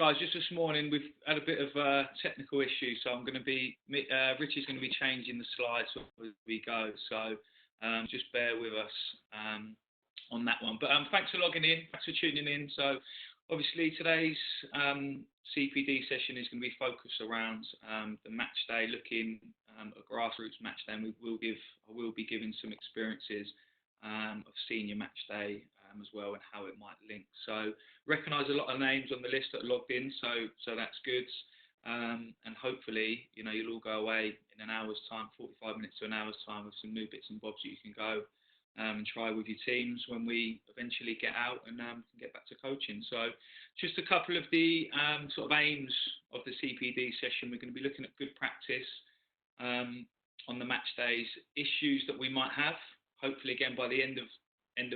Guys, just this morning we've had a bit of technical issue, so Richie's going to be changing the slides as we go. So just bear with us on that one. But thanks for logging in, thanks for tuning in. So obviously today's CPD session is going to be focused around the match day, looking at grassroots match day, and I will be giving some experiences of senior match day as well, and how it might link. So recognise a lot of names on the list that are logged in, so that's good. And hopefully, you'll all go away in an hour's time, 45 minutes to an hour's time, with some new bits and bobs that you can go and try with your teams when we eventually get out and can get back to coaching. So just a couple of the sort of aims of the CPD session. We're going to be looking at good practice on the match days, issues that we might have. Hopefully, again, by the end of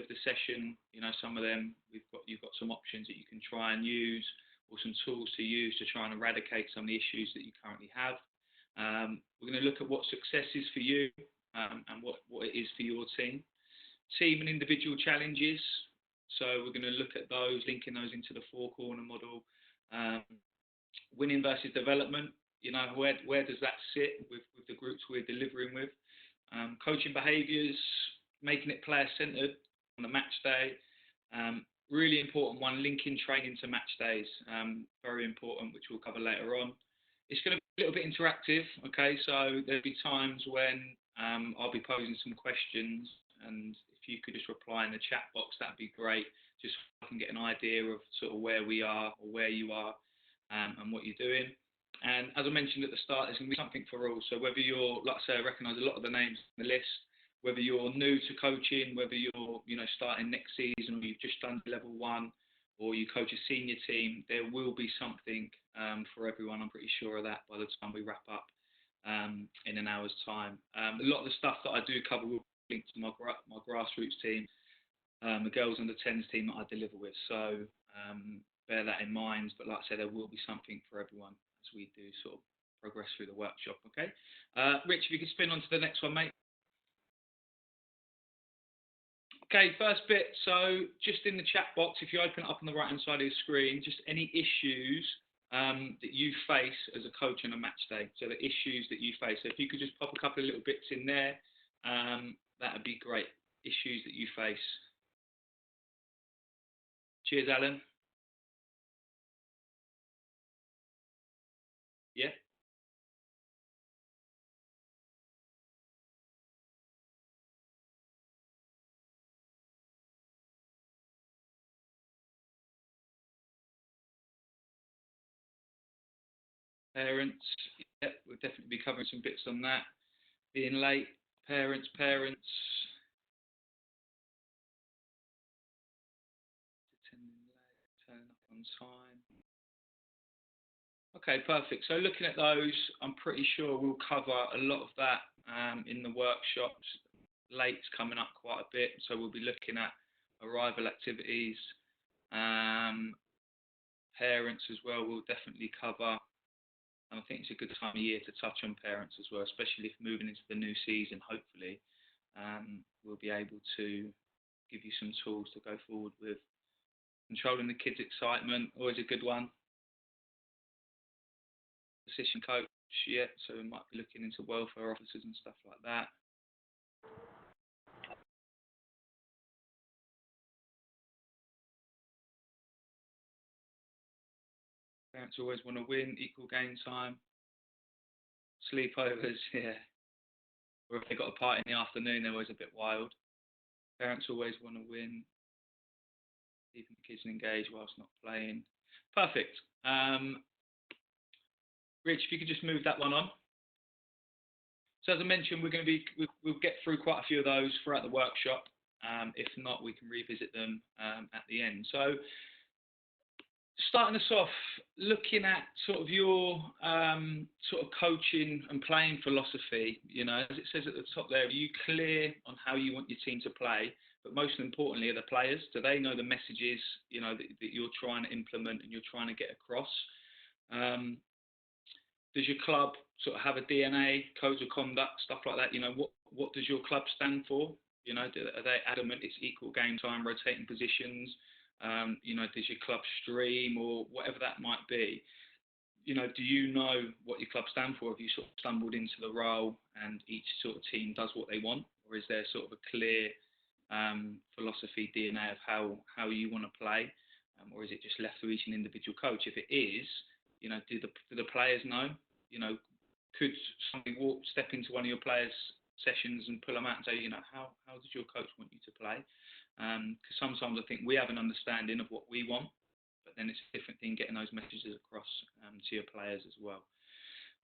the session, some of them you've got some options that you can try and use, or some tools to use to try and eradicate some of the issues that you currently have. We're going to look at what success is for you and what it is for your team and individual challenges. So we're going to look at those, linking those into the four-corner model. Winning versus development, where does that sit with the groups we're delivering with? Coaching behaviours, making it player-centred on the match day. Really important one, linking training to match days. Very important, which we'll cover later on. It's going to be a little bit interactive, okay? So there'll be times when I'll be posing some questions, and if you could just reply in the chat box, that'd be great. Just so I can get an idea of sort of where we are or where you are and what you're doing. And as I mentioned at the start, there's going to be something for all. So whether you're, like I say, I recognise a lot of the names on the list, whether you're new to coaching, whether you're starting next season, or you've just done level 1, or you coach a senior team, there will be something for everyone. I'm pretty sure of that by the time we wrap up in an hour's time. A lot of the stuff that I do cover will link to my grassroots team, the girls and the 10s team that I deliver with. So bear that in mind. But like I said, there will be something for everyone as we do sort of progress through the workshop. Okay, Rich, if you could spin on to the next one, mate. Okay, first bit, so just in the chat box, if you open it up on the right-hand side of the screen, just any issues that you face as a coach on a match day, so the issues that you face. So if you could just pop a couple of little bits in there, that would be great. Issues that you face. Cheers, Alan. Yeah. Parents, yeah, we'll definitely be covering some bits on that. Being late, parents. Attending late, turning up on time. Okay, perfect. So looking at those, I'm pretty sure we'll cover a lot of that in the workshops. Late's coming up quite a bit, so we'll be looking at arrival activities. Parents as well, we'll definitely cover. And I think it's a good time of year to touch on parents as well, especially if moving into the new season. Hopefully, we'll be able to give you some tools to go forward with. Controlling the kids' excitement, always a good one. Position coach, yeah, so we might be looking into welfare officers and stuff like that. Parents always want to win, equal game time. Sleepovers, yeah. Or if they've got a party in the afternoon, they're always a bit wild. Parents always want to win, keeping the kids engaged whilst not playing. Perfect. Rich, if you could just move that one on. So as I mentioned, we'll get through quite a few of those throughout the workshop. If not, we can revisit them at the end. So starting us off, looking at sort of your sort of coaching and playing philosophy, as it says at the top there, are you clear on how you want your team to play? But most importantly, are the players, do they know the messages, that you're trying to implement and you're trying to get across? Does your club sort of have a DNA, codes of conduct, stuff like that? What does your club stand for? Are they adamant it's equal game time, rotating positions? Does your club stream or whatever that might be? Do you know what your club stand for? Have you sort of stumbled into the role and each sort of team does what they want? Or is there sort of a clear philosophy, DNA of how you want to play? Or is it just left to each an individual coach? If it is, do the players know? Could somebody step into one of your players' sessions and pull them out and say, how does your coach want you to play? Because sometimes I think we have an understanding of what we want, but then it's a different thing getting those messages across to your players as well.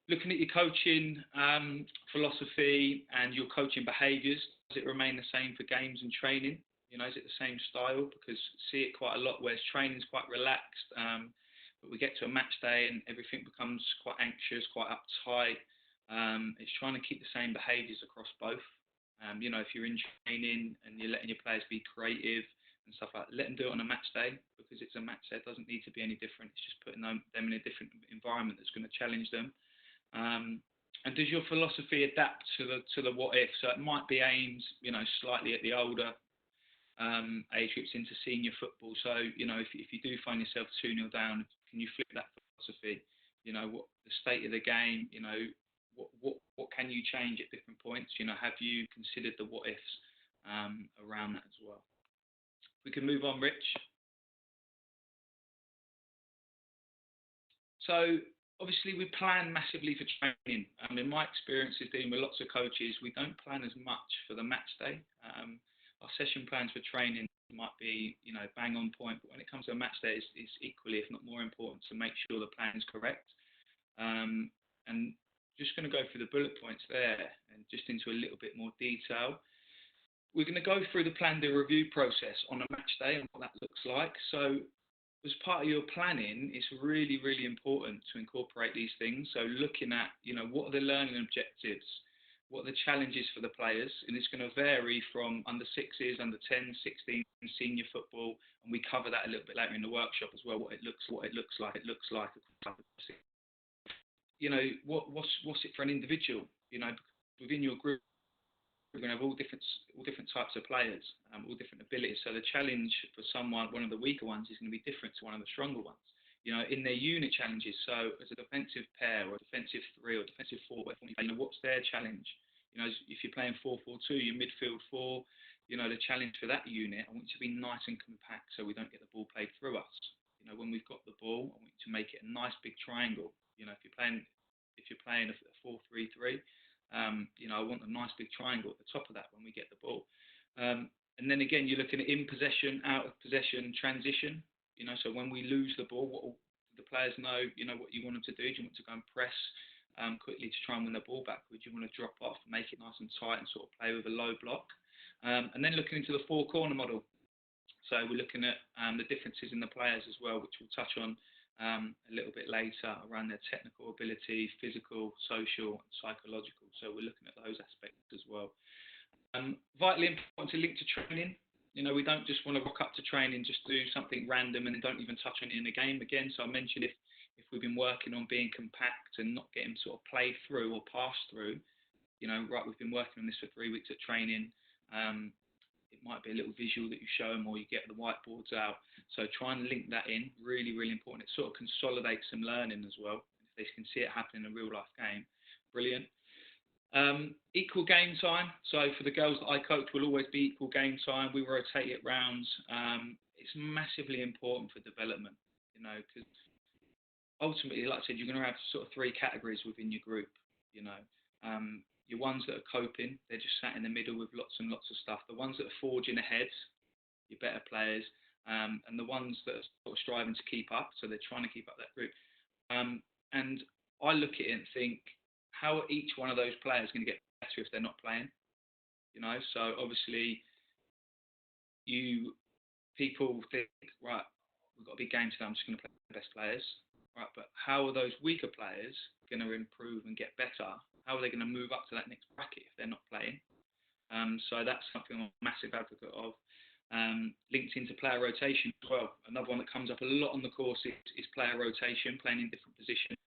Looking at your coaching philosophy and your coaching behaviours, does it remain the same for games and training? Is it the same style? Because I see it quite a lot where training's quite relaxed, but we get to a match day and everything becomes quite anxious, quite uptight. It's trying to keep the same behaviours across both. If you're in training and you're letting your players be creative and stuff like that, let them do it on a match day, because it's a match day. It doesn't need to be any different. It's just putting them in a different environment that's going to challenge them. And does your philosophy adapt to the what if? So it might be aimed, slightly at the older age groups into senior football. So, if you do find yourself 2-0 down, can you flip that philosophy? What the state of the game, what can you change at different points? Have you considered the what ifs around that as well? We can move on, Rich. So obviously we plan massively for training. In my experience is dealing with lots of coaches, we don't plan as much for the match day. Our session plans for training might be, bang on point, but when it comes to a match day, it's equally, if not more important, to make sure the plan is correct. And just going to go through the bullet points there and just into a little bit more detail. We're going to go through the plan do review process on a match day and what that looks like. So as part of your planning, it's really, really important to incorporate these things. So looking at, what are the learning objectives? What are the challenges for the players? And it's going to vary from under 6s, under 10s, 16s, senior football. And we cover that a little bit later in the workshop as well, what it looks like. What's it for an individual? Within your group, we're going to have all different types of players, all different abilities. So the challenge for someone, one of the weaker ones, is going to be different to one of the stronger ones. In their unit challenges. So as a defensive pair or a defensive 3 or defensive 4, what's their challenge? If you're playing 4-4-2, your midfield 4, the challenge for that unit, I want you to be nice and compact so we don't get the ball played through us. When we've got the ball, I want you to make it a nice big triangle. If you're playing a 4-3-3. I want a nice big triangle at the top of that when we get the ball. And then again, you're looking at in possession, out of possession, transition. So when we lose the ball, what will the players know, what you want them to do? Do you want to go and press quickly to try and win the ball back? Or do you want to drop off, make it nice and tight and sort of play with a low block? And then looking into the 4-corner model. So we're looking at the differences in the players as well, which we'll touch on a little bit later, around their technical ability, physical, social, and psychological. So we're looking at those aspects as well. Vitally important to link to training. We don't just want to rock up to training, just do something random and then don't even touch on it in the game again. So I mentioned if we've been working on being compact and not getting sort of play through or pass through, right, we've been working on this for 3 weeks at training. It might be a little visual that you show them, or you get the whiteboards out. So try and link that in. Really, really important. It sort of consolidates some learning as well. If they can see it happen in a real life game, brilliant. Equal game time. So for the girls that I coach, will always be equal game time. We rotate it rounds. It's massively important for development, because ultimately, like I said, you're going to have sort of 3 categories within your group. Your ones that are coping, they're just sat in the middle with lots and lots of stuff. The ones that are forging ahead, your better players, and the ones that are sort of striving to keep up, so they're trying to keep up that group. And I look at it and think, how are each one of those players going to get better if they're not playing? So obviously, people think, right, we've got a big game today, I'm just going to play the best players. Right, but how are those weaker players going to improve and get better? How are they going to move up to that next bracket if they're not playing? So that's something I'm a massive advocate of. Linked into player rotation as well. Another one that comes up a lot on the course is player rotation, playing in different positions.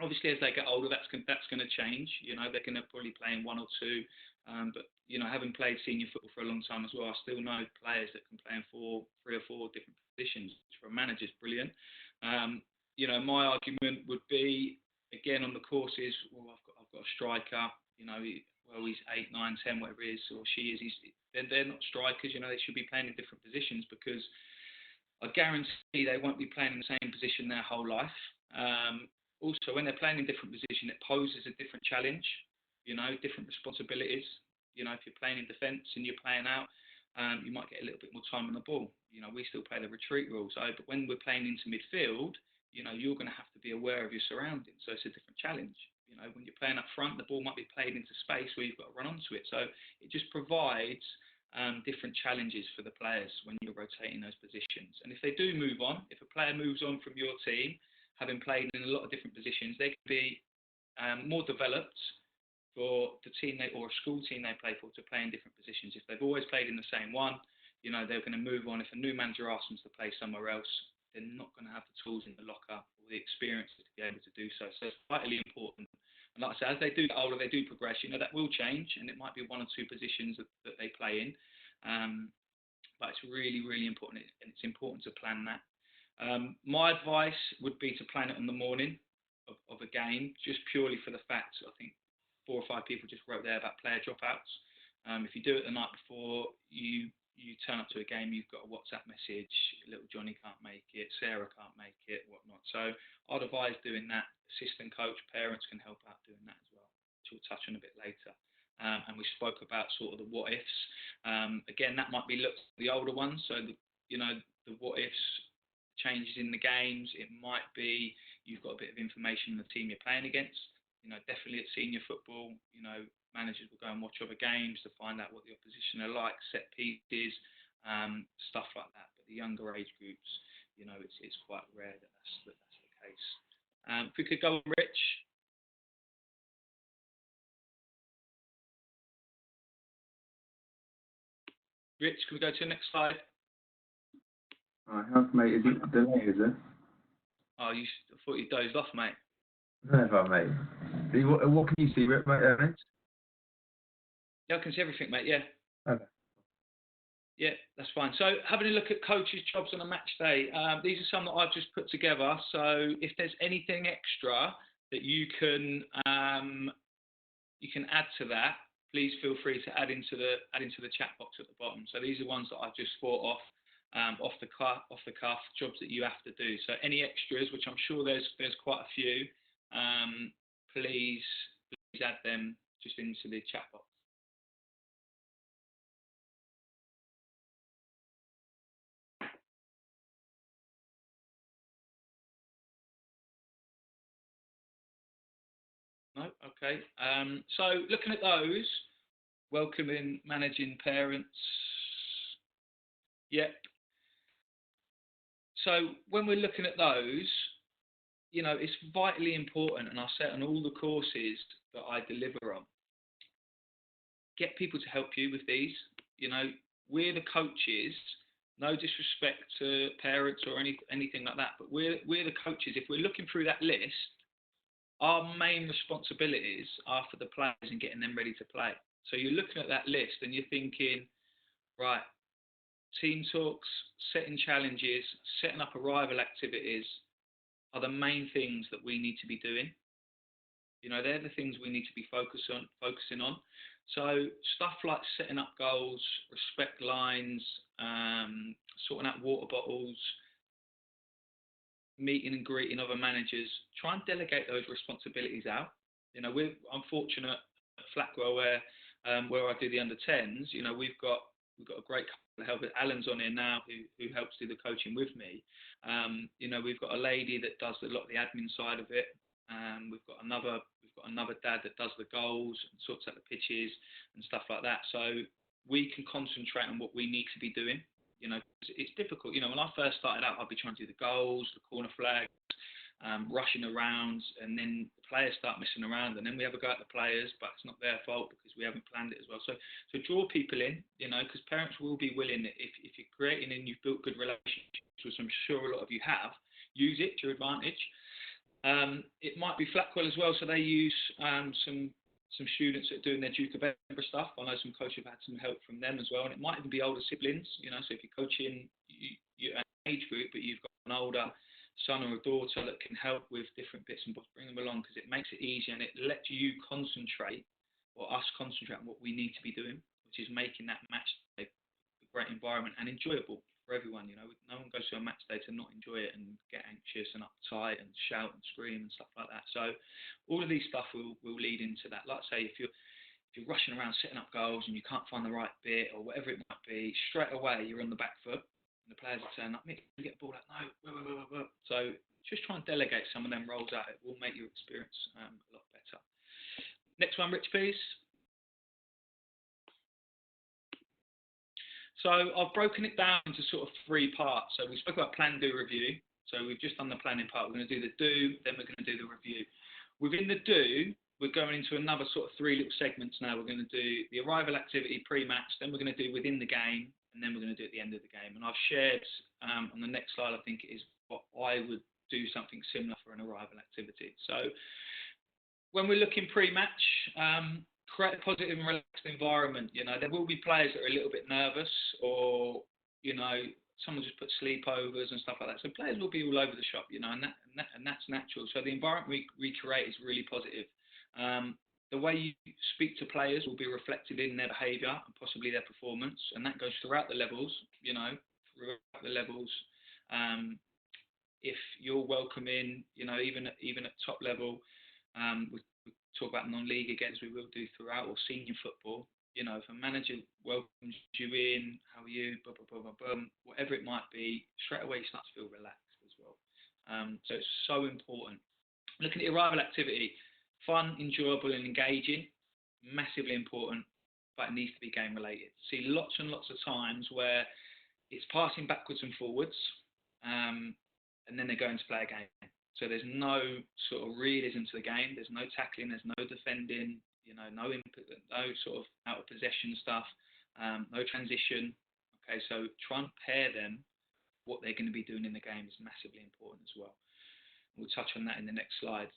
Obviously, as they get older, that's going to change. They're going to probably play in 1 or 2, but having played senior football for a long time as well, I still know players that can play in three or four different positions, which for a manager is brilliant. My argument would be, again, on the courses, well, I've got a striker, he's 8, 9, 10, whatever he is, or she is, they're not strikers, they should be playing in different positions, because I guarantee they won't be playing in the same position their whole life. Also, when they're playing in different position, it poses a different challenge, different responsibilities. If you're playing in defence and you're playing out, you might get a little bit more time on the ball. We still play the retreat rules, but when we're playing into midfield, you're going to have to be aware of your surroundings. So it's a different challenge. When you're playing up front, the ball might be played into space where you've got to run onto it. So it just provides different challenges for the players when you're rotating those positions. And if they do move on, if a player moves on from your team, having played in a lot of different positions, they can be more developed for the team or a school team they play for to play in different positions. If they've always played in the same one, they're going to move on. If a new manager asks them to play somewhere else, they're not going to have the tools in the locker or the experience to be able to do so. So it's vitally important. And like I said, as they do get older, they do progress. That will change, and it might be one or two positions that they play in. But it's really, really important, and it's important to plan that. My advice would be to plan it on the morning of a game, just purely for the fact, I think 4 or 5 people just wrote there about player dropouts. If you do it the night before, you turn up to a game, you've got a WhatsApp message, little Johnny can't make it, Sarah can't make it, whatnot. So I'd advise doing that. Assistant coach, parents can help out doing that as well, which we'll touch on a bit later. And we spoke about sort of the what ifs. Again, that might be looked at the older ones. So the what ifs, changes in the games. It might be you've got a bit of information on the team you're playing against. Definitely at senior football, managers will go and watch other games to find out what the opposition are like, set pieces, stuff like that. But the younger age groups, it's quite rare that that's the case. If we could go on, Rich. Rich, can we go to the next slide? All right, how's mate? Is it delay, is it? Oh, I thought you dozed off, mate. Never, mate. What can you see, mate? Yeah, I can see everything, mate. Yeah. Okay. Yeah, that's fine. So having a look at coaches' jobs on a match day. These are some that I've just put together. So if there's anything extra that you can add to that, please feel free to add into the chat box at the bottom. So these are ones that I've just thought off the cuff jobs that you have to do. So any extras, which I'm sure there's quite a few, please add them just into the chat box. No? Okay. So looking at those, welcoming, managing parents. Yep. So when we're looking at those, it's vitally important, and I say it on all the courses that I deliver on, get people to help you with these. We're the coaches, no disrespect to parents or anything like that, but we're the coaches. If we're looking through that list, our main responsibilities are for the players and getting them ready to play. So you're looking at that list and you're thinking, right, team talks, setting challenges, setting up arrival activities are the main things that we need to be doing. They're the things we need to be focusing on. So stuff like setting up goals, respect lines, sorting out water bottles, meeting and greeting other managers, try and delegate those responsibilities out. I'm fortunate at Flackwell where I do the under 10s. We've got a great couple of help. Alan's on here now who helps do the coaching with me. We've got a lady that does a lot of the admin side of it. We've got another dad that does the goals and sorts out the pitches and stuff like that. So we can concentrate on what we need to be doing. It's difficult. When I first started out, I'd be trying to do the goals, the corner flags, rushing around, and then the players start messing around, and then we have a go at the players, but it's not their fault because we haven't planned it as well. So draw people in, because parents will be willing, if you're creating and you've built good relationships, which I'm sure a lot of you have, use it to your advantage. It might be Flackwell as well, so they use some some students that are doing their Duke of Edinburgh stuff. I know some coaches have had some help from them as well, and it might even be older siblings, you know. So if you're coaching you're an age group, but you've got an older son or a daughter that can help with different bits and bobs, bring them along, because it makes it easier and it lets you concentrate, or us concentrate on what we need to be doing, which is making that match day a great environment and enjoyable for everyone. You know, no one goes to a match day to not enjoy it and get anxious and uptight and shout and scream and stuff like that. So all of these stuff will lead into that. Like I say, if you're rushing around setting up goals and you can't find the right bit or whatever it might be, straight away you're on the back foot and the players are saying, like, Mick, you get the ball, like, no, blah. So just try and delegate some of them roles out. It will make your experience a lot better. Next one, Rich, please. So I've broken it down into sort of 3 parts. So we spoke about plan, do, review. So we've just done the planning part. We're going to do the do, then we're going to do the review. Within the do, we're going into another sort of 3 little segments now. We're going to do the arrival activity pre-match, then we're going to do within the game, and then we're going to do at the end of the game. And I've shared on the next slide, I think it is, what I would do something similar for an arrival activity. So when we're looking pre-match, create a positive and relaxed environment. You know, there will be players that are a little bit nervous, or, you know, someone just put sleepovers and stuff like that. So players will be all over the shop, you know, and that's natural. So the environment we create is really positive. The way you speak to players will be reflected in their behaviour and possibly their performance, and that goes throughout the levels, you know, throughout the levels. If you're welcoming, you know, even at top level, we talk about non-league again, as we will do throughout, or senior football. You know, if a manager welcomes you in, how are you, blah, blah, blah, blah, blah, whatever it might be, straight away you start to feel relaxed as well. So it's so important. Looking at the arrival activity, fun, enjoyable and engaging, massively important, but it needs to be game related. See lots and lots of times where it's passing backwards and forwards, and then they're going to play a game. So there's no sort of realism to the game. There's no tackling. There's no defending. You know, no input, no sort of out of possession stuff. No transition. Okay, so try and pair them. What they're going to be doing in the game is massively important as well. We'll touch on that in the next slide.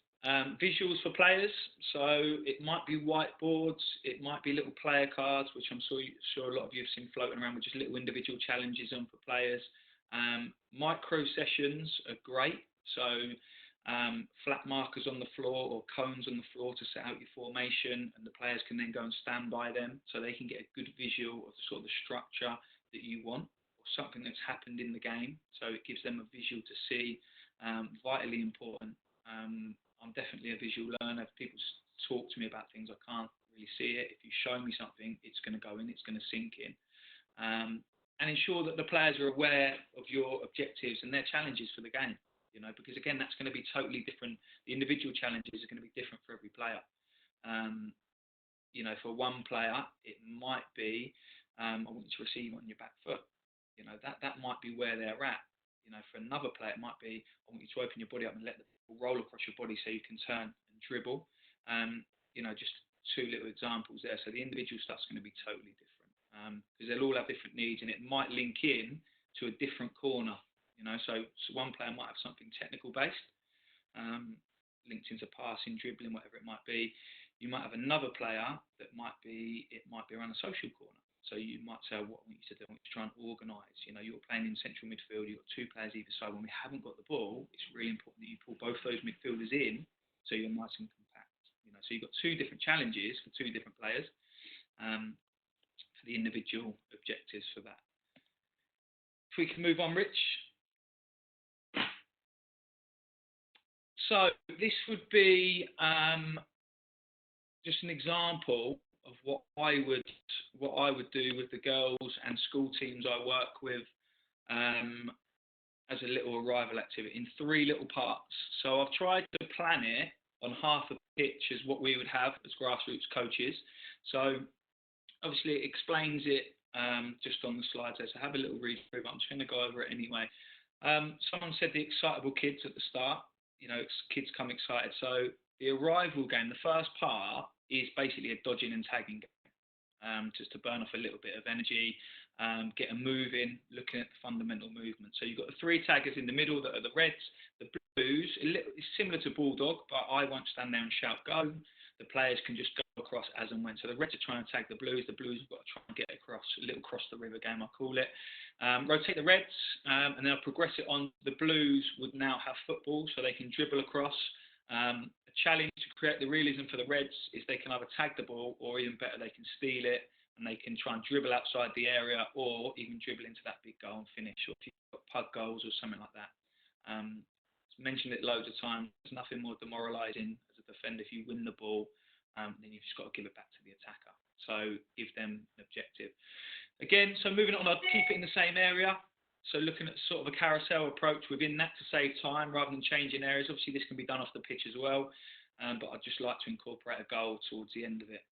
Visuals for players. So it might be whiteboards. It might be little player cards, which I'm sure a lot of you have seen floating around with just little individual challenges on for players. Micro sessions are great. So flat markers on the floor or cones on the floor to set out your formation, and the players can then go and stand by them so they can get a good visual of the sort of the structure that you want, or something that's happened in the game. So it gives them a visual to see. Vitally important. I'm definitely a visual learner. If people talk to me about things, I can't really see it. If you show me something, it's going to go in, it's going to sink in. And ensure that the players are aware of your objectives and their challenges for the game. You know, because again, that's going to be totally different. The individual challenges are going to be different for every player. You know, for one player, it might be, I want you to receive on your back foot. You know, that might be where they're at. You know, for another player, it might be, I want you to open your body up and let the ball roll across your body so you can turn and dribble. You know, just 2 little examples there. So the individual stuff's going to be totally different, because they'll all have different needs, and it might link in to a different corner. You know, so one player might have something technical based, linked into passing, dribbling, whatever it might be. You might have another player that might be around a social corner. So you might say, what I want you to do, I want you to try and organise. You know, you're playing in central midfield, you've got 2 players either side. When we haven't got the ball, it's really important that you pull both those midfielders in so you're nice and compact. You know, so you've got 2 different challenges for 2 different players, for the individual objectives for that. If we can move on, Rich. So this would be just an example of what I would do with the girls and school teams I work with as a little arrival activity in 3 little parts. So I've tried to plan it on half a pitch as what we would have as grassroots coaches. So obviously it explains it just on the slides there. So have a little read through, but I'm just going to go over it anyway. Someone said the excitable kids at the start. You know, kids come excited. So the arrival game, the first part, is basically a dodging and tagging game, just to burn off a little bit of energy, get a move in, looking at the fundamental movement. So you've got the 3 taggers in the middle that are the reds, the blues. It's similar to Bulldog, but I won't stand there and shout go. the players can just go across as and when. So the reds are trying to tag the blues have got to try and get across, a little cross the river game, I call it. Rotate the reds, and then I'll progress it on. The blues would now have football, so they can dribble across. A challenge to create the realism for the reds is they can either tag the ball, or even better, they can steal it, and they can try and dribble outside the area, or even dribble into that big goal and finish, or if you've got pug goals or something like that. Mentioned it loads of times. There's nothing more demoralising as a defender if you win the ball, then you've just got to give it back to the attacker. So give them an objective. Again, so moving on, I'd keep it in the same area. So looking at sort of a carousel approach within that to save time rather than changing areas. Obviously, this can be done off the pitch as well, but I'd just like to incorporate a goal towards the end of it.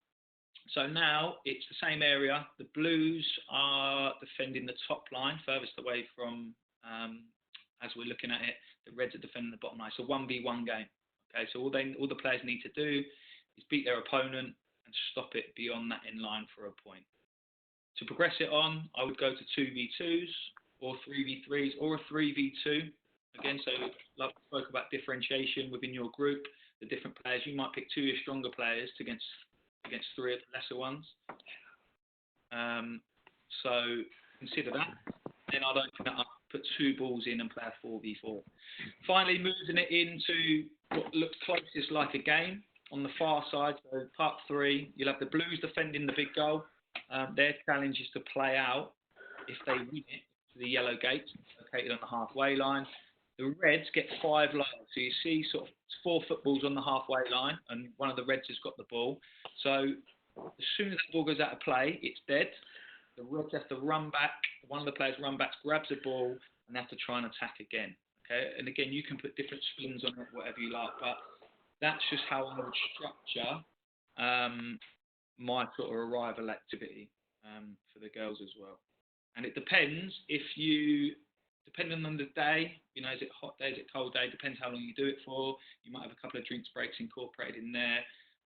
So now it's the same area. The blues are defending the top line, furthest away from, as we're looking at it, the reds are defending the bottom line. It's a 1v1 game. Okay, so all the players need to do is beat their opponent and stop it beyond that in line for a point. To progress it on, I would go to 2v2s or 3v3s or a 3v2. Again, so like we spoke about differentiation within your group, the different players. You might pick 2 of your stronger players against 3 of the lesser ones. So consider that. Then I'd open it up, put 2 balls in and play a 4v4. Finally, moving it into what looks closest like a game on the far side. So part 3, you'll have the blues defending the big goal. Their challenge is to play out, if they win it, to the yellow gate, located on the halfway line. The reds get 5 lines. So you see sort of 4 footballs on the halfway line, and one of the reds has got the ball. So as soon as the ball goes out of play, it's dead. The reds have to run back. One of the players run back, grabs the ball, and they have to try and attack again. Okay, and again, you can put different spins on it, whatever you like, but that's just how I would structure my sort of arrival activity for the girls as well. And it depends depending on the day, is it hot day, is it cold day, depends how long you do it for. You might have a couple of drinks breaks incorporated in there.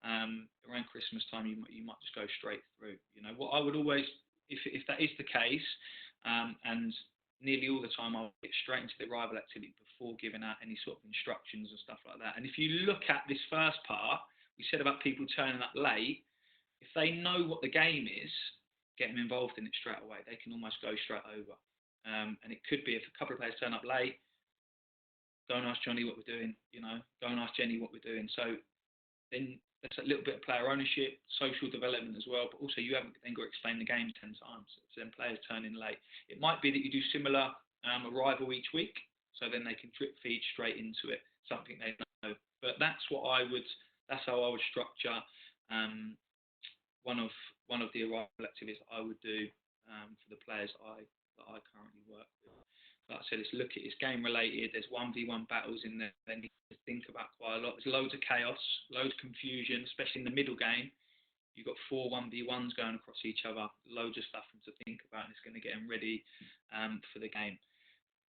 Around Christmas time, you might just go straight through. What I would always, if that is the case, and nearly all the time I'll get straight into the arrival activity before giving out any sort of instructions and stuff like that. And if you look at this first part, we said about people turning up late. If they know what the game is, get them involved in it straight away. They can almost go straight over. And it could be if a couple of players turn up late, don't ask Johnny what we're doing, don't ask Jenny what we're doing. So then that's a little bit of player ownership, social development as well, but also you haven't then got to explain the game 10 times. So then players turn in late. It might be that you do similar arrival each week, so then they can drip feed straight into it, something they know. But that's how I would structure one of the arrival activities I would do for the players that I currently work with. Like I said, it's game related. There's 1v1 battles in there. They need to think about quite a lot. There's loads of chaos, loads of confusion, especially in the middle game. You've got 4 1v1s going across each other, loads of stuff to think about, and it's going to get them ready for the game.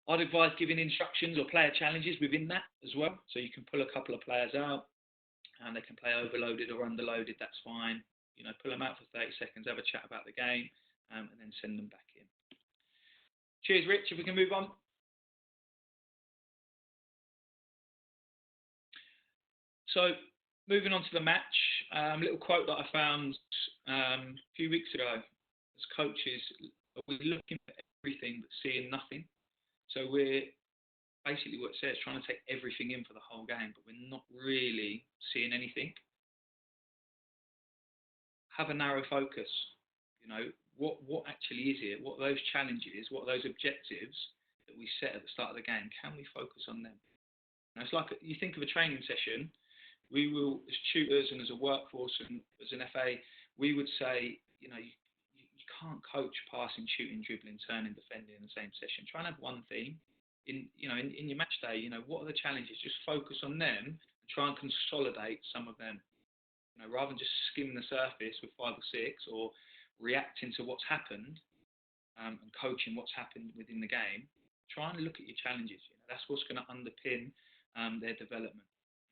I'd advise giving instructions or player challenges within that as well. So you can pull a couple of players out, and they can play overloaded or underloaded. That's fine. Pull them out for 30 seconds, have a chat about the game, and then send them back in. Cheers, Rich. If we can move on. So, moving on to the match, a little quote that I found a few weeks ago. As coaches, we're looking for everything but seeing nothing. So we're basically what it says, trying to take everything in for the whole game, but we're not really seeing anything. Have a narrow focus. What actually is it? What are those challenges? What are those objectives that we set at the start of the game? Can we focus on them? Now, it's like you think of a training session. We will, as tutors and as a workforce and as an FA, we would say, you can't coach passing, shooting, dribbling, turning, defending in the same session. Try and have one theme. In your match day, what are the challenges? Just focus on them and try and consolidate some of them. Rather than just skimming the surface with 5 or 6 or reacting to what's happened and coaching what's happened within the game, try and look at your challenges. That's what's going to underpin their development.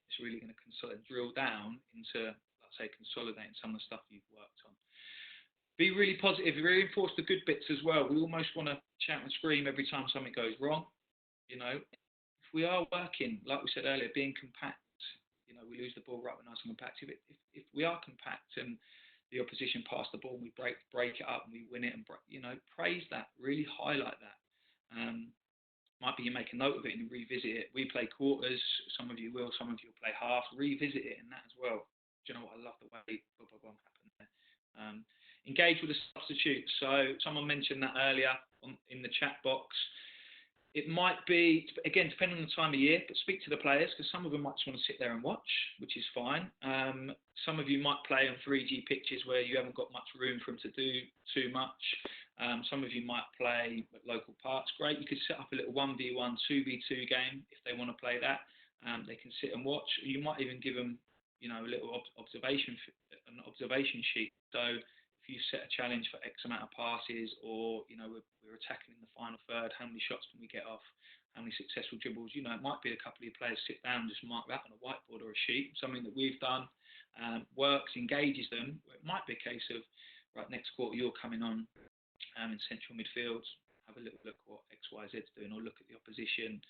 It's really going to drill down into, let's say, consolidating some of the stuff you've worked on. Be really positive, reinforce the good bits as well. We almost want to shout and scream every time something goes wrong. If we are working, like we said earlier, being compact, we lose the ball right when nice and compact. If we are compact and the opposition pass the ball and we break it up and we win it, and praise that, really highlight that. Might be you make a note of it and revisit it. We play quarters, some of you will, some of you will play half. Revisit it in that as well. Do you know what? I love the way happened there. Engage with the substitutes. So someone mentioned that earlier in the chat box. It might be, again, depending on the time of year, but speak to the players, because some of them might just want to sit there and watch, which is fine. Some of you might play on 3G pitches where you haven't got much room for them to do too much. Some of you might play at local parks. Great, you could set up a little 1v1, 2v2 game if they want to play that. They can sit and watch. You might even give them, a little observation sheet. So if you set a challenge for X amount of passes, or we're attacking in the final third, how many shots can we get off? How many successful dribbles? It might be a couple of your players sit down and just mark that on a whiteboard or a sheet. Something that we've done works, engages them. It might be a case of, right, next quarter you're coming on in central midfield, have a little look what XYZ's doing, or look at the opposition.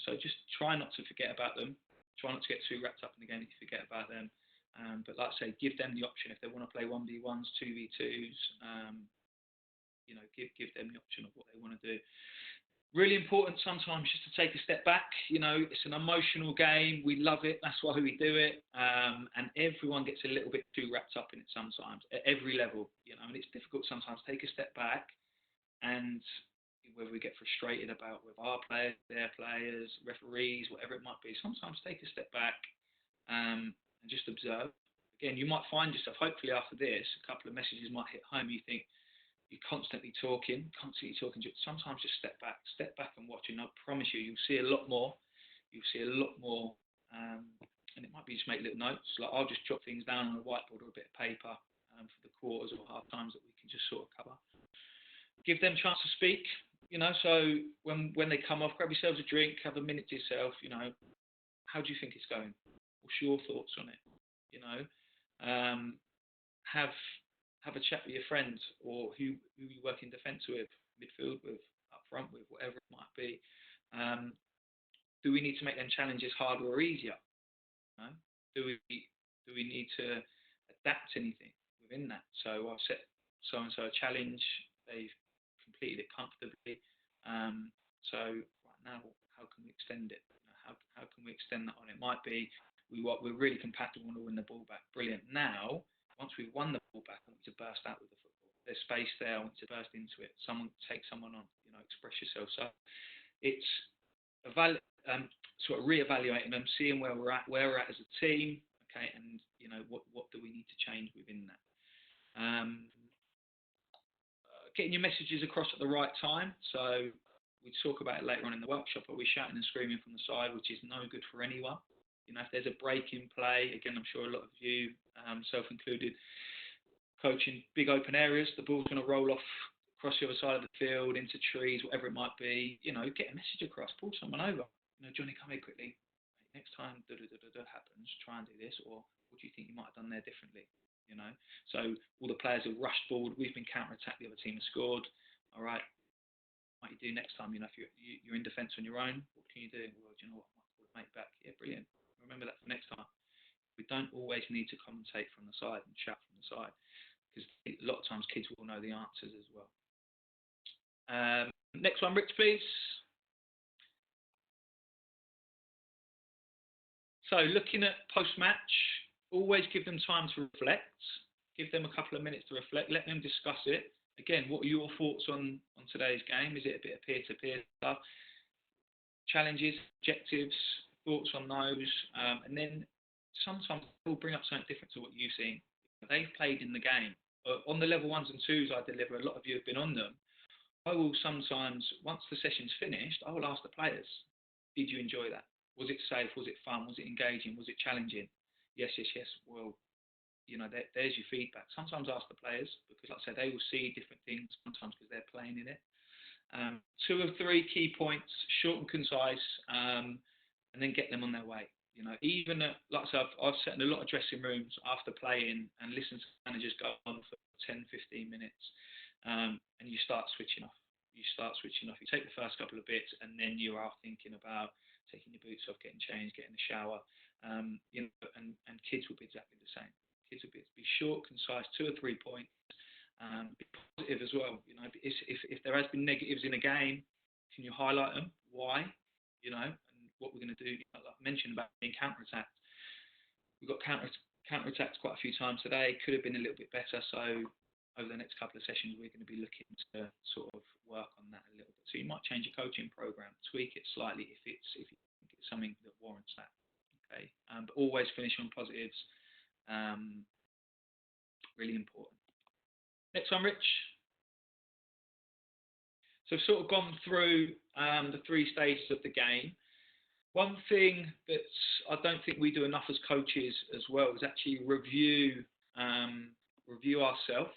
So just try not to forget about them. Try not to get too wrapped up in the game if you forget about them. But like I say, give them the option if they want to play 1v1s, 2v2s. Give them the option of what they want to do. Really important sometimes just to take a step back. It's an emotional game. We love it. That's why we do it. And everyone gets a little bit too wrapped up in it sometimes at every level. And it's difficult sometimes. Take a step back, and whether we get frustrated about with our players, their players, referees, whatever it might be, sometimes take a step back and just observe. Again, you might find yourself, hopefully after this, a couple of messages might hit home. You think, you're constantly talking. Sometimes just step back and watch, and I promise you, you'll see a lot more. And it might be just make little notes. Like, I'll just jot things down on a whiteboard or a bit of paper for the quarters or half times that we can just sort of cover. Give them a chance to speak. So when they come off, grab yourselves a drink, have a minute to yourself. How do you think it's going? What's your thoughts on it? Have a chat with your friends, or who you work in defence with, midfield with, up front with, whatever it might be. Do we need to make them challenges harder or easier? Do we need to adapt anything within that? So I've set so-and-so a challenge, they've completed it comfortably. So right now, how can we extend it? How can we extend that on? It might be we're really compact and want to win the ball back. Brilliant. Now, once we've won the ball back, I want you to burst out with the football. There's space there. I want you to burst into it. Take someone on. Express yourself. So it's sort of reevaluating them, seeing where we're at as a team. Okay, and what do we need to change within that? Getting your messages across at the right time. So we talk about it later on in the workshop. Are we shouting and screaming from the side, which is no good for anyone? If there's a break in play, again, I'm sure a lot of you, self included, coaching big open areas, the ball's going to roll off across the other side of the field, into trees, whatever it might be. Get a message across, pull someone over. Johnny, come here quickly. Next time happens, try and do this, or what do you think you might have done there differently? So all the players have rushed forward. We've been counter-attacked. The other team has scored. All right, what might you do next time? If you're in defence on your own, what can you do? Well, do you know what? Mate back. Yeah, brilliant. Remember that for next time. We don't always need to commentate from the side and shout from the side, because a lot of times kids will know the answers as well. Next one, Rich, please. So looking at post-match, always give them time to reflect. Give them a couple of minutes to reflect. Let them discuss it. Again, what are your thoughts on today's game? Is it a bit of peer-to-peer stuff? Challenges, objectives, thoughts on those, and then sometimes they'll bring up something different to what you've seen. They've played in the game. On the level 1s and 2s I deliver, a lot of you have been on them. I will sometimes, once the session's finished, I will ask the players, did you enjoy that? Was it safe? Was it fun? Was it engaging? Was it challenging? Yes. Well, there's your feedback. Sometimes ask the players, because like I said, they will see different things sometimes because they're playing in it. 2 or 3 key points, short and concise, and then get them on their way. Even like I said, I've sat in a lot of dressing rooms after playing and listened to managers go on for 10, 15 minutes, and you start switching off. You take the first couple of bits, and then you are thinking about taking your boots off, getting changed, getting in the shower, You know, and kids will be exactly the same. Kids will be short, concise, 2 or 3 points. Be positive as well. You know, if there has been negatives in a game, can you highlight them? Why? You know, and what we're going to do. Like I mentioned about being counter-attacked. We've got counter-attacked quite a few times today. Could have been a little bit better. So over the next couple of sessions, we're going to be looking to sort of work on that a little bit. So you might change your coaching program, tweak it slightly if you think it's something that warrants that. Okay, but always finish on positives. Really important. Next one, Rich. So I've sort of gone through the 3 stages of the game. One thing that I don't think we do enough as coaches as well is actually review ourselves.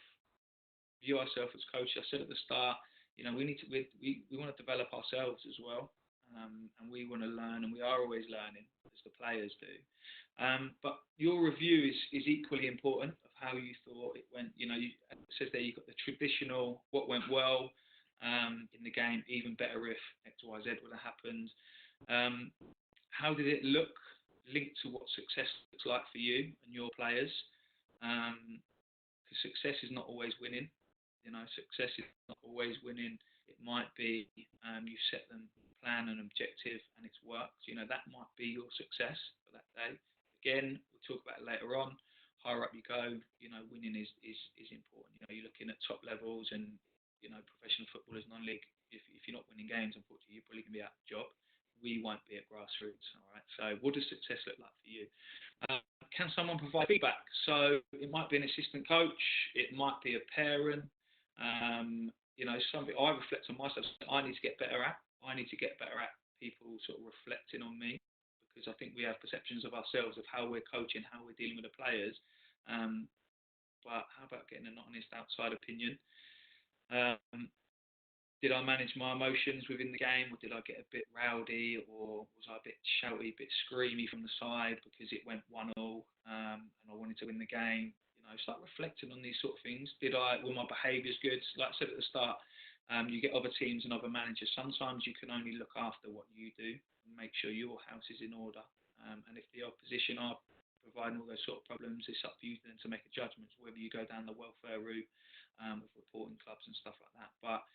View ourselves as coaches. I said at the start, you know, we want to develop ourselves as well, and we want to learn, and we are always learning as the players do. But your review is equally important of how you thought it went. You know, it says there you've got the traditional, what went well in the game, even better if X, Y, Z would have happened. How did it look linked to what success looks like for you and your players? Because success is not always winning. You know, success is not always winning. It might be you set them a plan and objective and it's worked. You know, that might be your success for that day. Again, we'll talk about it later on. Higher up you go, you know, winning is important. You know, you're looking at top levels and, you know, professional footballers, non-league. If you're not winning games, unfortunately, you're probably going to be out of a job. We won't be at grassroots. All right. So what does success look like for you? Can someone provide feedback? So it might be an assistant coach. It might be a parent. You know, something I reflect on myself. I need to get better at. I need to get better at people sort of reflecting on me, because I think we have perceptions of ourselves of how we're coaching, how we're dealing with the players. But how about getting an honest outside opinion? Did I manage my emotions within the game, or did I get a bit rowdy, or was I a bit shouty, a bit screamy from the side because it went 1-0 and I wanted to win the game? You know, start reflecting on these sort of things. Were my behaviours good? Like I said at the start, you get other teams and other managers. Sometimes you can only look after what you do and make sure your house is in order. And if the opposition are providing all those sort of problems, it's up to you then to make a judgment whether you go down the welfare route with reporting clubs and stuff like that. But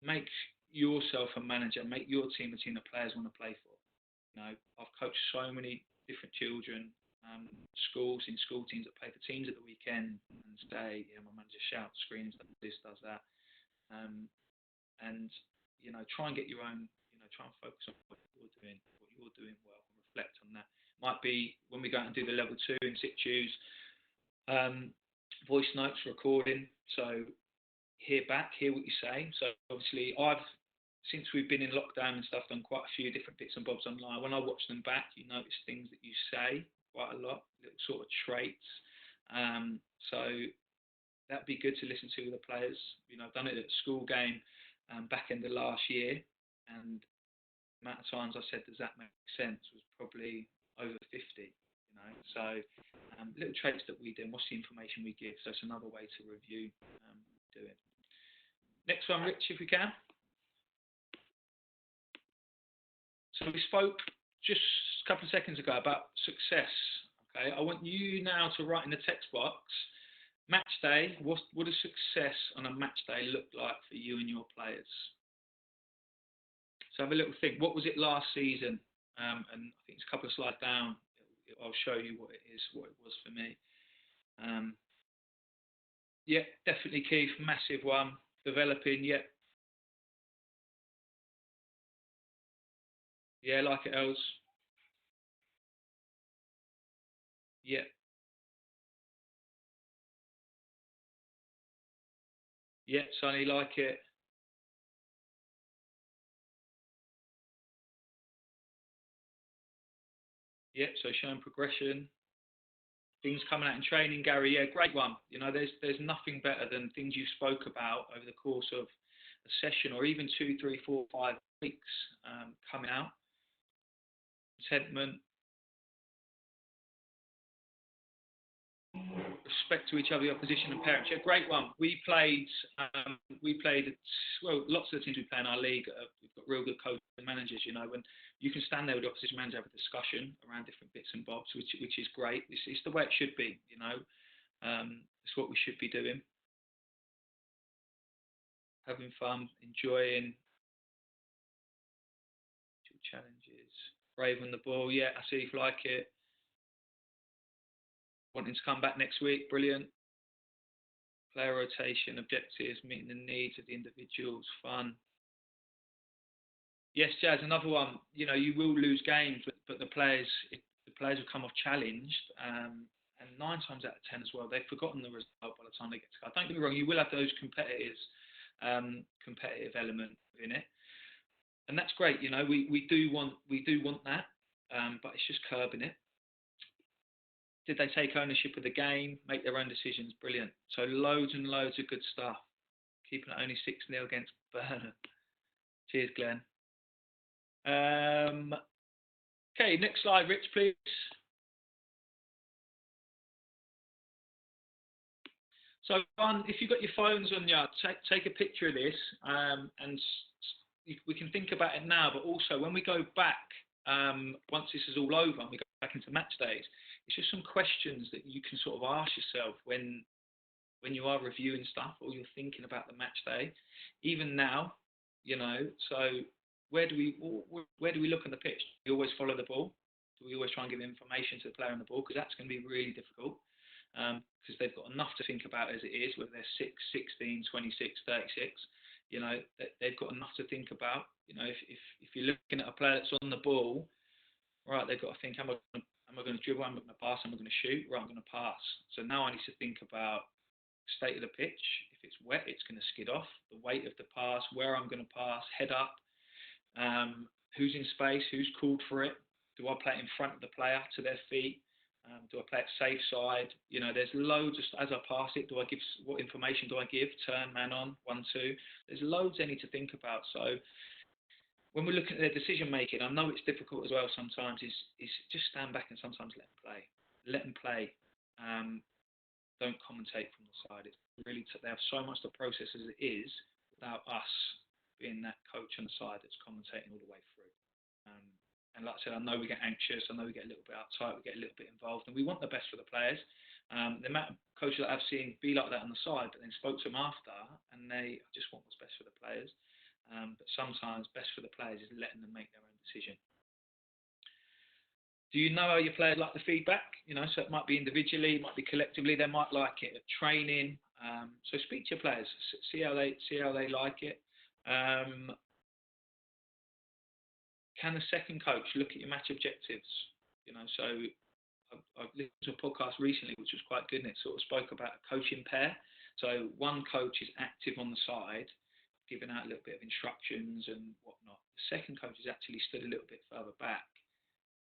make yourself a manager, make your team a team that players want to play for. You know, I've coached so many different children, schools, in school teams that play for teams at the weekend and say, yeah, my manager shouts, screams, does this, does that. And, you know, try and get your own, you know, try and focus on what you're doing well, and reflect on that. Might be when we go out and do the level 2 in situs, voice notes, recording. So hear what you say. So obviously since we've been in lockdown and stuff, done quite a few different bits and bobs online. When I watch them back, you notice things that you say quite a lot, little sort of traits. So that'd be good to listen to with the players. You know, I've done it at a school game back end of last year, and the amount of times I said, does that make sense, was probably over 50. You know, so little traits that we do, and what's the information we give. So it's another way to review do it. Next one, Rich, if we can. So we spoke just a couple of seconds ago about success. Okay, I want you now to write in the text box, match day. What does success on a match day look like for you and your players? So have a little think. What was it last season? And I think it's a couple of slides down. I'll show you what it was for me. Yeah, definitely, Keith. Massive one. Developing, yeah. Yeah, like it, Els. Yeah. Yeah, Sonny, like it. Yeah, so showing progression. Things coming out in training, Gary. Yeah, great one. You know, there's nothing better than things you spoke about over the course of a session, or even 2, 3, 4, 5 weeks coming out. Contentment, respect to each other, the opposition and parents. Yeah, great one. We played. Well, lots of the teams we play in our league. We've got real good coaches and managers. You know, when you can stand there with the opposition manager, have a discussion around different bits and bobs, which is great. It's the way it should be, you know. It's what we should be doing. Having fun, enjoying challenges, brave on the ball. Yeah, I see if you like it. Wanting to come back next week, brilliant. Player rotation, objectives, meeting the needs of the individuals, fun. Yes, Jazz, another one. You know, you will lose games, but the players will come off challenged. And 9 times out of 10 as well, they've forgotten the result by the time they get to go. Don't get me wrong, you will have those competitive element in it, and that's great. You know, we do want that, but it's just curbing it. Did they take ownership of the game, make their own decisions? Brilliant. So loads and loads of good stuff. Keeping it only 6-0 against Burnham. Cheers, Glenn. Okay, next slide, Rich, please. So, if you've got your phones on you, take a picture of this, and we can think about it now, but also when we go back, once this is all over and we go back into match days, it's just some questions that you can sort of ask yourself when you are reviewing stuff or you're thinking about the match day. Even now, you know, so where do we look on the pitch? Do we always follow the ball? Do we always try and give information to the player on the ball? Because that's going to be really difficult, because they've got enough to think about as it is, whether they're 6, 16, 26, 36. You know, they've got enough to think about. You know, if you're looking at a player that's on the ball, right, they've got to think, am I going to dribble? Am I going to pass? Am I going to shoot? Right, I'm going to pass. So now I need to think about state of the pitch. If it's wet, it's going to skid off. The weight of the pass, where I'm going to pass, head up, who's in space, who's called for it. Do I play it in front of the player to their feet? Do I play it safe side? You know, there's loads of, as I pass it, what information do I give? Turn, man on, 1, 2. There's loads they need to think about. So when we're looking at their decision making, I know it's difficult as well sometimes, is just stand back and sometimes let them play. Let them play. Don't commentate from the side. It's really, they have so much to process as it is without us being that coach on the side that's commentating all the way through. And like I said, I know we get anxious, I know we get a little bit uptight, we get a little bit involved, and we want the best for the players. The amount of coaches that I've seen be like that on the side, but then spoke to them after, and they just want what's best for the players. But sometimes best for the players is letting them make their own decision. Do you know how your players like the feedback? You know, so it might be individually, it might be collectively. They might like it at training. So speak to your players, see how they like it. Can the second coach look at your match objectives? You know, so I've listened to a podcast recently, which was quite good, and it sort of spoke about a coaching pair. So one coach is active on the side, giving out a little bit of instructions and whatnot. The second coach is actually stood a little bit further back,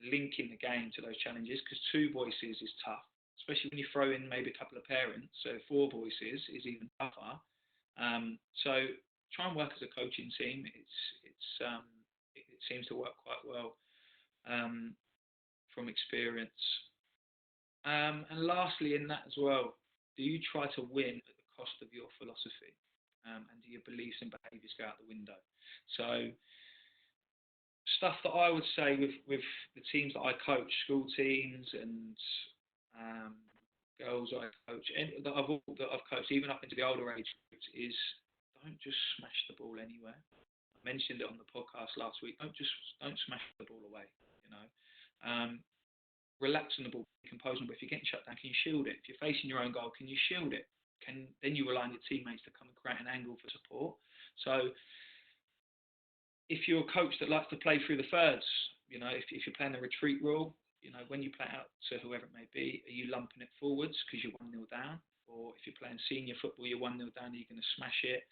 linking the game to those challenges, because 2 voices is tough, especially when you throw in maybe a couple of parents. So 4 voices is even tougher. So try and work as a coaching team. It seems to work quite well from experience. And lastly, in that as well, do you try to win at the cost of your philosophy? And do your beliefs and behaviours go out the window? So stuff that I would say with the teams that I coach, school teams and girls I coach, and that I've coached even up into the older age groups, is don't just smash the ball anywhere. I mentioned it on the podcast last week. Don't smash the ball away. You know, relax on the ball, compose on the ball. If you're getting shut down, can you shield it? If you're facing your own goal, can you shield it? Then you rely on your teammates to come and create an angle for support. So if you're a coach that likes to play through the thirds, you know, if you're playing the retreat rule, you know, when you play out to whoever it may be, are you lumping it forwards because you're 1-0 down? Or if you're playing senior football, you're 1-0 down, are you going to smash it?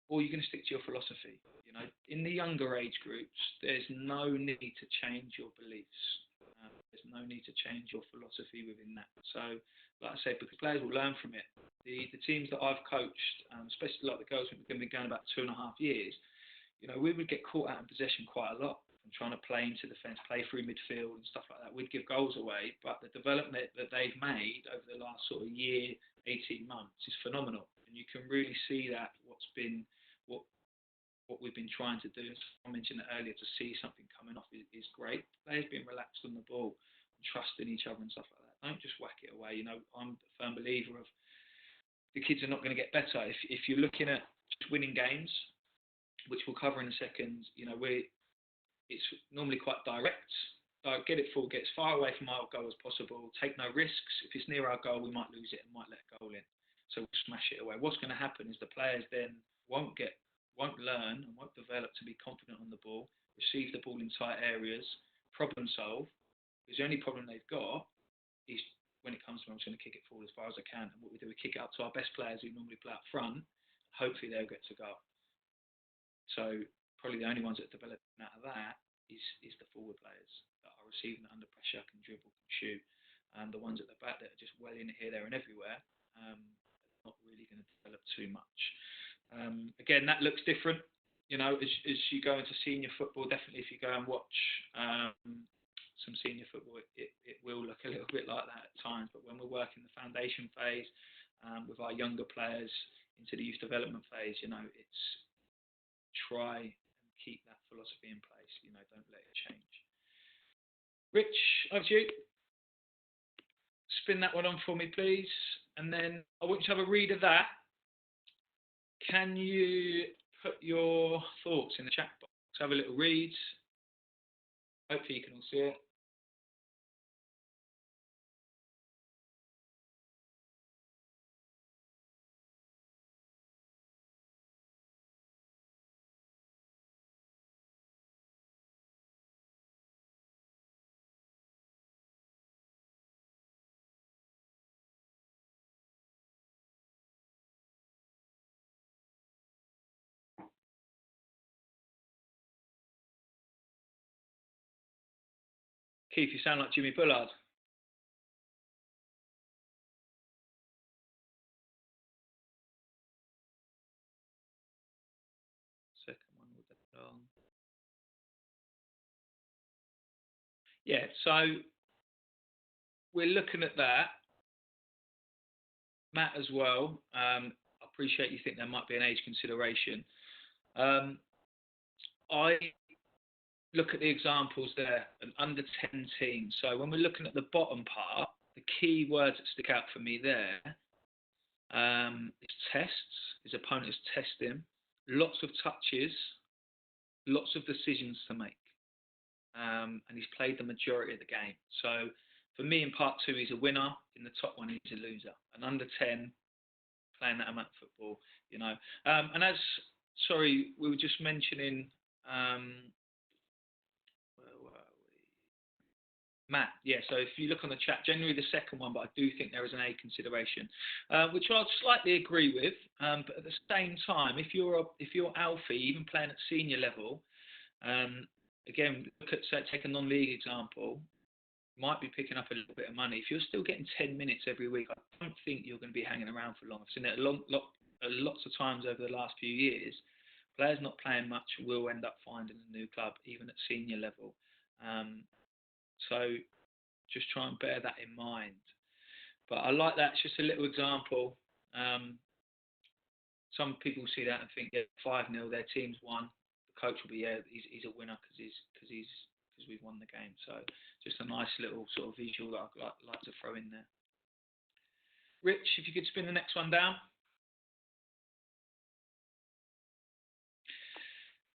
Or you're going to stick to your philosophy? You know, in the younger age groups, there's no need to change your beliefs. There's no need to change your philosophy within that. So, like I said, because players will learn from it. The teams that I've coached, especially like the girls who've been going about 2.5 years, you know, we would get caught out in possession quite a lot and trying to play into defence, play through midfield and stuff like that. We'd give goals away, but the development that they've made over the last sort of year, 18 months is phenomenal. And you can really see that what what we've been trying to do, as I mentioned earlier, to see something coming off is great. Players being relaxed on the ball, and trusting each other and stuff like that. Don't just whack it away. I'm a firm believer of the kids are not going to get better if you're looking at just winning games, which we'll cover in a second. It's normally quite direct. Get it full, get as far away from our goal as possible. Take no risks. If it's near our goal, we might lose it and might let a goal in. So we'll smash it away. What's going to happen is the players then won't learn and won't develop to be confident on the ball, receive the ball in tight areas, problem solve. Because the only problem they've got is when it comes to, I'm just going to kick it forward as far as I can. And what we do, we kick it up to our best players who normally play up front. Hopefully they'll get to go. So probably the only ones that are developing out of that is the forward players that are receiving it under pressure, can dribble, can shoot. The ones at the back that are just well in here, there and everywhere, not really going to develop too much. Again, that looks different, as you go into senior football. Definitely, if you go and watch some senior football, it will look a little bit like that at times. But when we're working the foundation phase with our younger players into the youth development phase, it's try and keep that philosophy in place. Don't let it change. Rich, over to you. Spin that one on for me, please. And then I want you to have a read of that. Can you put your thoughts in the chat box? Have a little read. Hopefully you can all see it. Keith, you sound like Jimmy Bullard. Second one will be long. Yeah, so we're looking at that. Matt as well. I appreciate you think there might be an age consideration. I look at the examples there, an under 10 team. So when we're looking at the bottom part, the key words that stick out for me there is tests. His opponent is testing, lots of touches, lots of decisions to make. And he's played the majority of the game. So for me in part 2, he's a winner. In the top one, he's a loser. An under 10, playing that amount of football, And we were just mentioning, where were we? Matt, yeah, so if you look on the chat, generally the second one, but I do think there is an A consideration, which I'll slightly agree with. But at the same time, if you're Alfie, even playing at senior level, again, take a non-league example, might be picking up a little bit of money. If you're still getting 10 minutes every week, I don't think you're going to be hanging around for long. I've seen it lots of times over the last few years. Players not playing much will end up finding a new club, even at senior level. So just try and bear that in mind. But I like that. It's just a little example. Some people see that and think, yeah, 5-0, their team's won. The coach will be, yeah, he's a winner because we've won the game. So just a nice little sort of visual that I'd like to throw in there. Rich, if you could spin the next one down.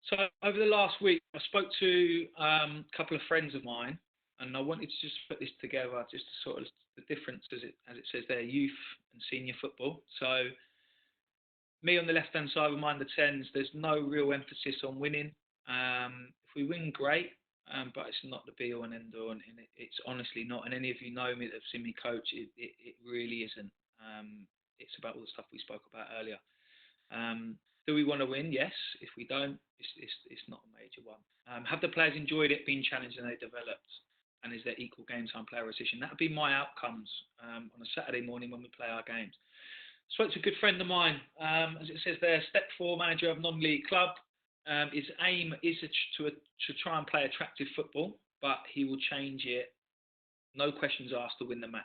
So over the last week, I spoke to a couple of friends of mine, and I wanted to just put this together, just to sort of the difference as it says there, youth and senior football. So me on the left-hand side with my under 10s, there's no real emphasis on winning. If we win, great. But it's not the be all and end all, and it's honestly not. And any of you know me that have seen me coach, it really isn't. It's about all the stuff we spoke about earlier. Do we want to win? Yes. If we don't, it's not a major one. Have the players enjoyed it, been challenged, and they developed? And is there equal game time player recognition? That would be my outcomes on a Saturday morning when we play our games. Spoke to a good friend of mine, as it says there, Step 4 manager of non-league club. His aim is to try and play attractive football, but he will change it, no questions asked, to win the match.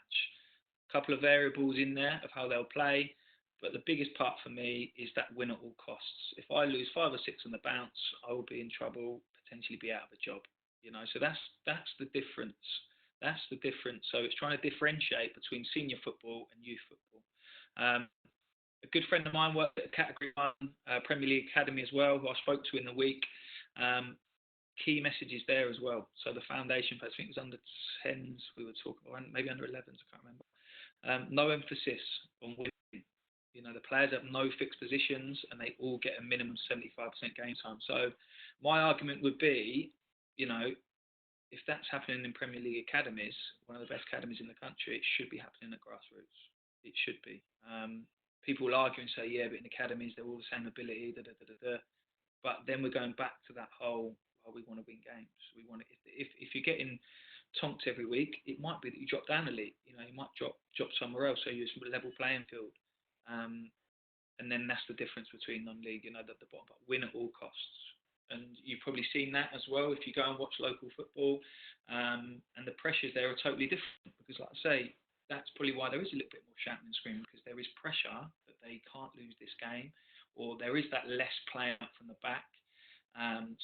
A couple of variables in there of how they'll play, But the biggest part for me is that win at all costs. If I lose 5 or 6 on the bounce, I will be in trouble, potentially be out of a job. So that's the difference. That's the difference. So it's trying to differentiate between senior football and youth football. A good friend of mine worked at a Category 1 Premier League Academy as well, who I spoke to in the week. Key messages there as well. So the foundation, I think it was under 10s we were talking, or maybe under 11s, I can't remember. No emphasis on winning. The players have no fixed positions and they all get a minimum 75% game time. So my argument would be, if that's happening in Premier League academies, one of the best academies in the country, it should be happening at grassroots. It should be. People will argue and say, yeah, but in academies they're all the same ability, But then we're going back to that whole, we want to win games. We want to, if you're getting tonked every week, it might be that you drop down a league. You might drop somewhere else, so you're a level playing field. And then that's the difference between non-league, the bottom, but win at all costs. And you've probably seen that as well if you go and watch local football. And the pressures there are totally different because, like I say, that's probably why there is a little bit more shouting and screaming, because there is pressure that they can't lose this game, or there is that less playing up from the back.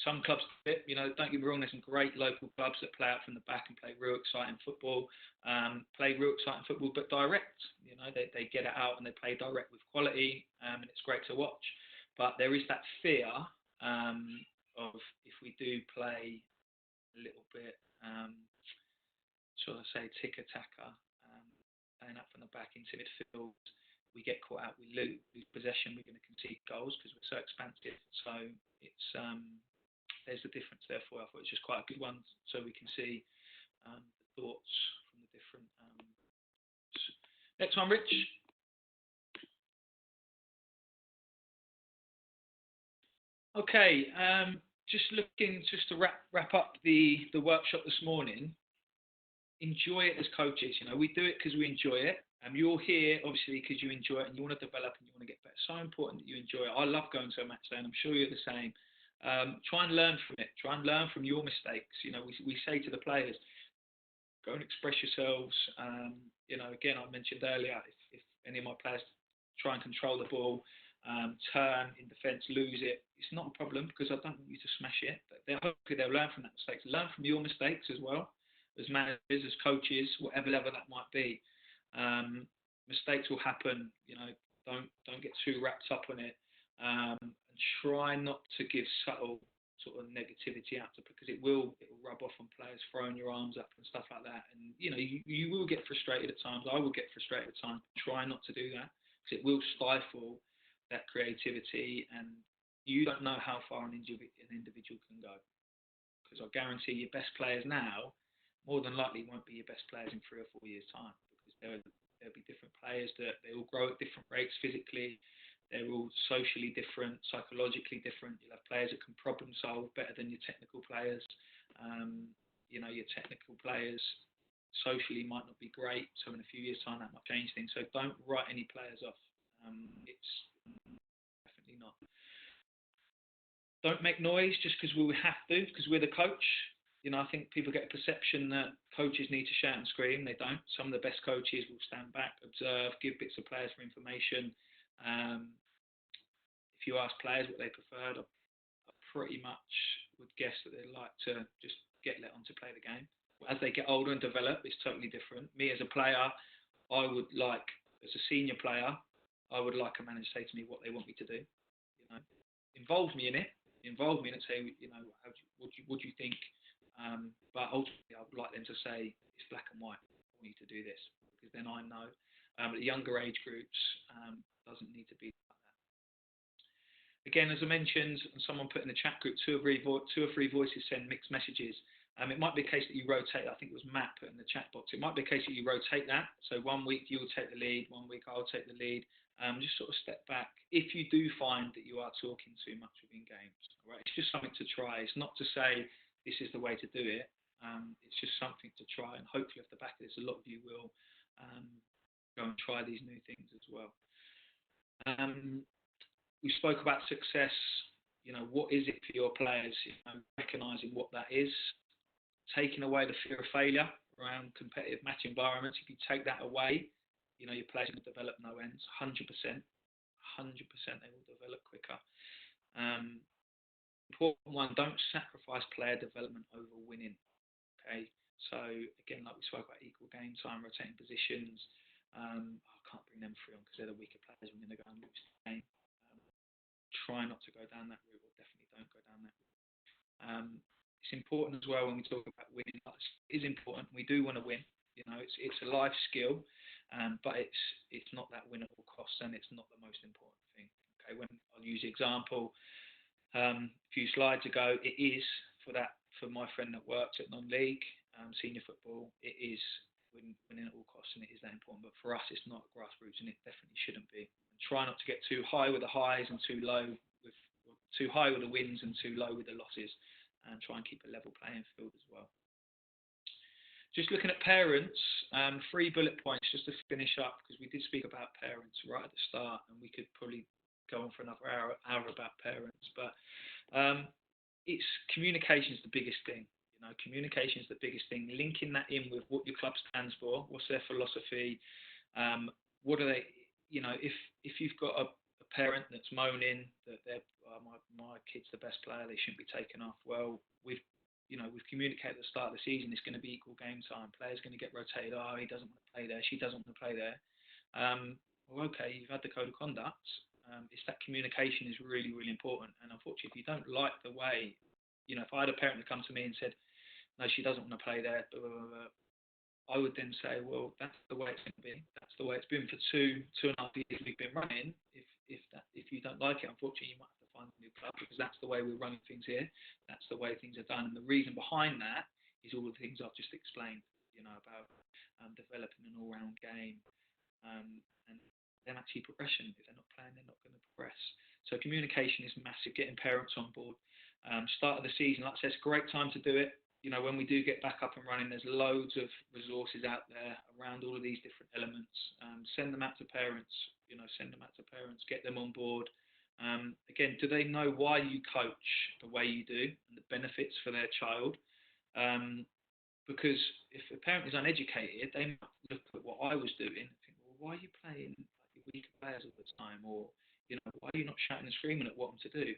Some clubs, don't get me wrong, there's some great local clubs that play out from the back and play real exciting football, but direct. They get it out and they play direct with quality, and it's great to watch. But there is that fear of, if we do play a little bit, ticker-tacker, playing up from the back into midfield, we get caught out, we lose possession, we're going to concede goals because we're so expansive. So it's there's the difference there for you. I thought it's just quite a good one, so we can see the thoughts from the different. Next one, Rich. Okay, just to wrap up the workshop this morning. Enjoy it as coaches. We do it because we enjoy it. You're here obviously because you enjoy it and you want to develop and you want to get better. So important that you enjoy it. I love going to a match day, and I'm sure you're the same. Try and learn from it. Try and learn from your mistakes. We say to the players, go and express yourselves. Again, I mentioned earlier, if any of my players try and control the ball, turn in defence, lose it, it's not a problem because I don't want you to smash it. But hopefully they'll learn from that mistakes. Learn from your mistakes as well, as managers, as coaches, whatever level that might be. Mistakes will happen. Don't get too wrapped up on it, and try not to give subtle sort of negativity out to, because it will rub off on players throwing your arms up and stuff like that. And you will get frustrated at times. I will get frustrated at times. Try not to do that, because it will stifle that creativity, and you don't know how far an individual can go. Because I guarantee your best players now more than likely won't be your best players in 3 or 4 years' time, because there'll be different players that they all grow at different rates physically. They're all socially different, psychologically different. You'll have players that can problem solve better than your technical players. Your technical players socially might not be great, so in a few years' time that might change things. So don't write any players off. It's definitely not. Don't make noise just because we have to, because we're the coach. I think people get a perception that coaches need to shout and scream. They don't. Some of the best coaches will stand back, observe, give bits of players for information. If you ask players what they preferred, I pretty much would guess that they like to just get let on to play the game. As they get older and develop, it's totally different. Me as a player, as a senior player, I would like a manager to say to me what they want me to do. Involve me in it. Say, what do you think? But ultimately, I would like them to say it's black and white. I want you to do this, because then I know. At the younger age groups, doesn't need to be like that. Again, as I mentioned, and someone put in the chat group, two or three voices send mixed messages. It might be a case that you rotate. I think it was Matt put in the chat box. It might be a case that you rotate that. So 1 week you'll take the lead, 1 week I'll take the lead. Just sort of step back. If you do find that you are talking too much within games, right? It's just something to try. It's not to say this is the way to do it. It's just something to try, and hopefully off the back of this, a lot of you will go and try these new things as well. We spoke about success. What is it for your players? Recognising what that is, taking away the fear of failure around competitive match environments. If you take that away, your players will develop no ends, 100%. 100% they will develop quicker. Important one, don't sacrifice player development over winning. Okay, so again, like we spoke about, equal game time, rotating positions. I can't bring them through on because they're the weaker players. We're going to go and lose the game. Try not to go down that route, or definitely don't go down that route. It's important as well when we talk about winning. It is important. We do want to win. You know, it's a life skill, but it's not that win at all costs, and it's not the most important thing. Okay, when I'll use the example a few slides ago, it is for my friend that works at non-league senior football. It is winning at all costs, and it is that important. But for us, it's not grassroots, and it definitely shouldn't be. And try not to get too high with the highs and too high with the wins and too low with the losses, and try and keep a level playing field as well. Just looking at parents, 3 bullet points just to finish up, because we did speak about parents right at the start, and we could probably go on for another hour about parents. But it's communication is the biggest thing. You know, communication is the biggest thing. Linking that in with what your club stands for, what's their philosophy, what are they? You know, if you've got a parent that's moaning that my kid's the best player, they shouldn't be taken off. Well, we've communicated at the start of the season it's going to be equal game time. Players going to get rotated. Oh, he doesn't want to play there. She doesn't want to play there. Well, okay, you've had the code of conduct. It's that communication is really, really important. And unfortunately, if you don't like the way, you know, if I had a parent that come to me and said, no, she doesn't want to play there, blah, blah, blah, I would then say, well, that's the way it's going to be. That's the way it's been for 2.5 years we've been running. If you don't like it, unfortunately, you might have to find a new club, because that's the way we're running things here. That's the way things are done. And the reason behind that is all the things I've just explained, you know, about developing an all-round game and them actually progression. If they're not playing, they're not going to progress. So communication is massive, getting parents on board. Start of the season, like I said, it's a great time to do it. You know, when we do get back up and running, there's loads of resources out there around all of these different elements. Send them out to parents, get them on board. Again, do they know why you coach the way you do and the benefits for their child? Because if a parent is uneducated, they might look at what I was doing and think, well, why are you playing like your weaker players all the time? Or, you know, why are you not shouting and screaming at what you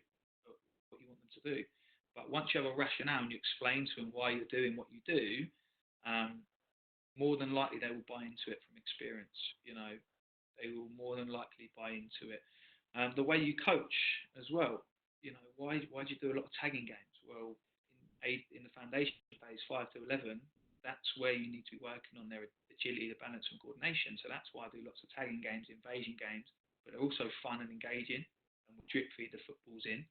want them to do? But once you have a rationale and you explain to them why you're doing what you do, more than likely they will buy into it from experience. You know, they will more than likely buy into it. The way you coach as well. You know, why do you do a lot of tagging games? Well, in the foundation phase 5 to 11, that's where you need to be working on their agility, the balance and coordination. So that's why I do lots of tagging games, invasion games, but they're also fun and engaging, and we drip feed the footballs in.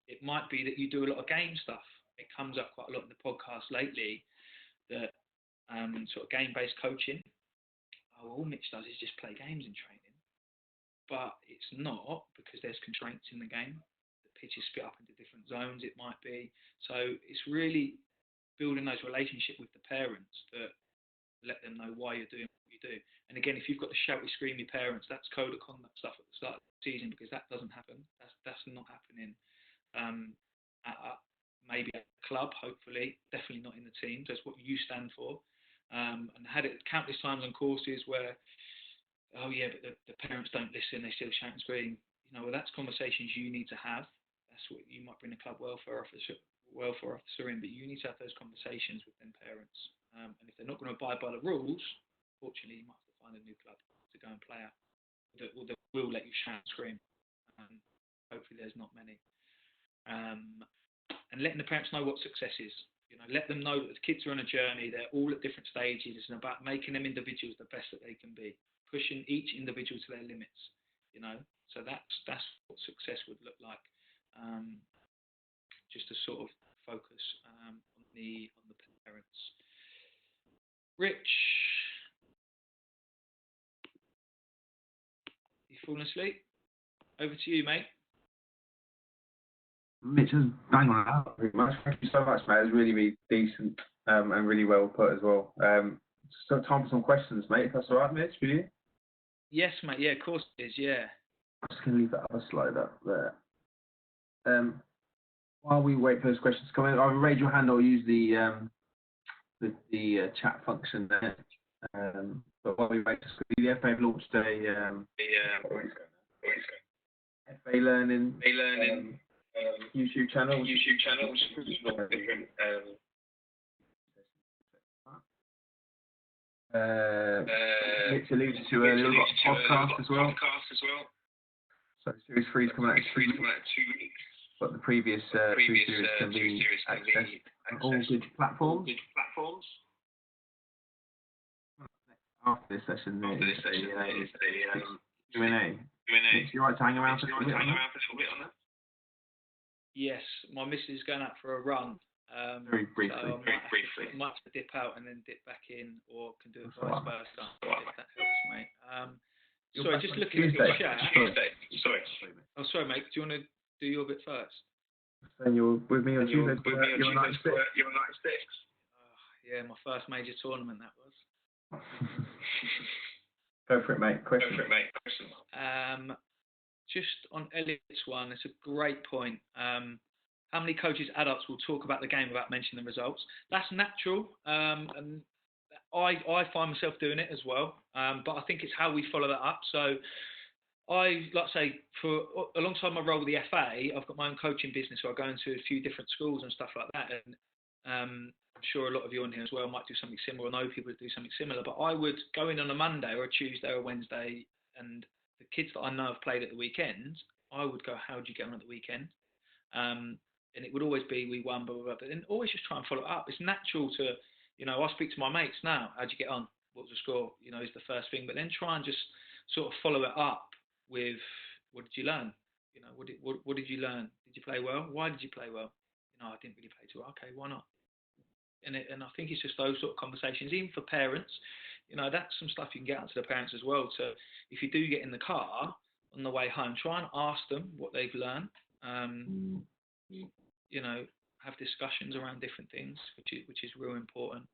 It might be that you do a lot of game stuff. It comes up quite a lot in the podcast lately that sort of game-based coaching. All Mitch does is just play games in training, but it's not, because there's constraints in the game. The pitch is split up into different zones. It might be. So it's really building those relationships with the parents that let them know why you're doing what you do. And again, if you've got the shouty, screamy parents, that's code of conduct stuff at the start of the season, because that doesn't happen. That's not happening maybe at the club, hopefully, definitely not in the team. That's what you stand for. And I had it countless times on courses where, oh yeah, but the parents don't listen, they still shout and scream. You know, well, that's conversations you need to have. That's what you might bring the club welfare officer in, but you need to have those conversations with them parents. And if they're not going to abide by the rules, fortunately, you might have to find a new club to go and play at that will let you shout and scream. Hopefully there's not many. And letting the parents know what success is. You know, let them know that the kids are on a journey. They're all at different stages. It's about making them individuals the best that they can be, pushing each individual to their limits. You know, so that's what success would look like. Just to sort of focus on the parents. Rich, you falling asleep? Over to you, mate. Mitch is bang on that pretty much. Thank you so much, mate. It was really, really decent and really well put as well. So time for some questions, mate, if that's all right, Mitch, for you? Yes, mate. Yeah, of course it is, yeah. I'm just going to leave that other slide up there. While we wait for those questions to come in, I'll raise your hand or use the chat function there. But while we wait, the FA have launched a FA Learning, YouTube channels. Different. Mitch alluded to earlier, we've got a podcast as well. So series 3 is coming out in 2 weeks. But the previous 2 series can be accessed on all good platforms. After this session, is the Q&A. Mitch, you right to hang around for a little bit on that? Yes, my missus is going out for a run. Very briefly. So I might have to dip out and then dip back in, or can do it vice versa, if that helps, mate. Sorry, just looking at the chat. Sorry. Oh, sorry, mate. Do you want to do your bit first? And you're with me on Tuesday. You're on night 6. Yeah, my first major tournament that was. Go for it, mate. Question. Just on Elliot's one, it's a great point. How many coaches, adults, will talk about the game without mentioning the results? That's natural, and I find myself doing it as well. But I think it's how we follow that up. So I, like I say, alongside my role with the FA, I've got my own coaching business, so I go into a few different schools and stuff like that. And I'm sure a lot of you on here as well might do something similar, or know people that do something similar. But I would go in on a Monday or a Tuesday or a Wednesday, and the kids that I know have played at the weekend, I would go, how did you get on at the weekend? And it would always be, we won, blah, blah, blah. But then always just try and follow it up. It's natural to, I speak to my mates now, how'd you get on? What was the score? Is the first thing. But then try and just sort of follow it up with, what did you learn? What did you learn? Did you play well? Why did you play well? I didn't really play too well. Okay, why not? And I think it's just those sort of conversations, even for parents. That's some stuff you can get out to the parents as well. So if you do get in the car on the way home, try and ask them what they've learned. Have discussions around different things, which is real important.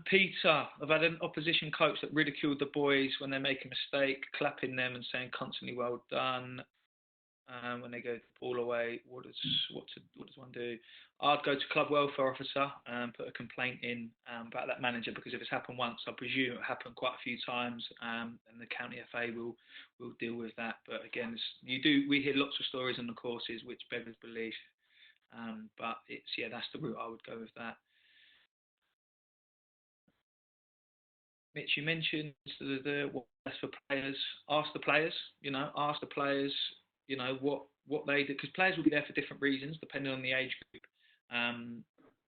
Peter, I've had an opposition coach that ridiculed the boys when they make a mistake, clapping them and saying constantly well done. When they go the ball away, what does one do? I'd go to club welfare officer and put a complaint in about that manager, because if it's happened once, I presume it happened quite a few times, and the county FA will deal with that. But again, we hear lots of stories on the courses which beggars belief, but that's the route I would go with that. Mitch, you mentioned what's for players. Ask the players. What they do, because players will be there for different reasons depending on the age group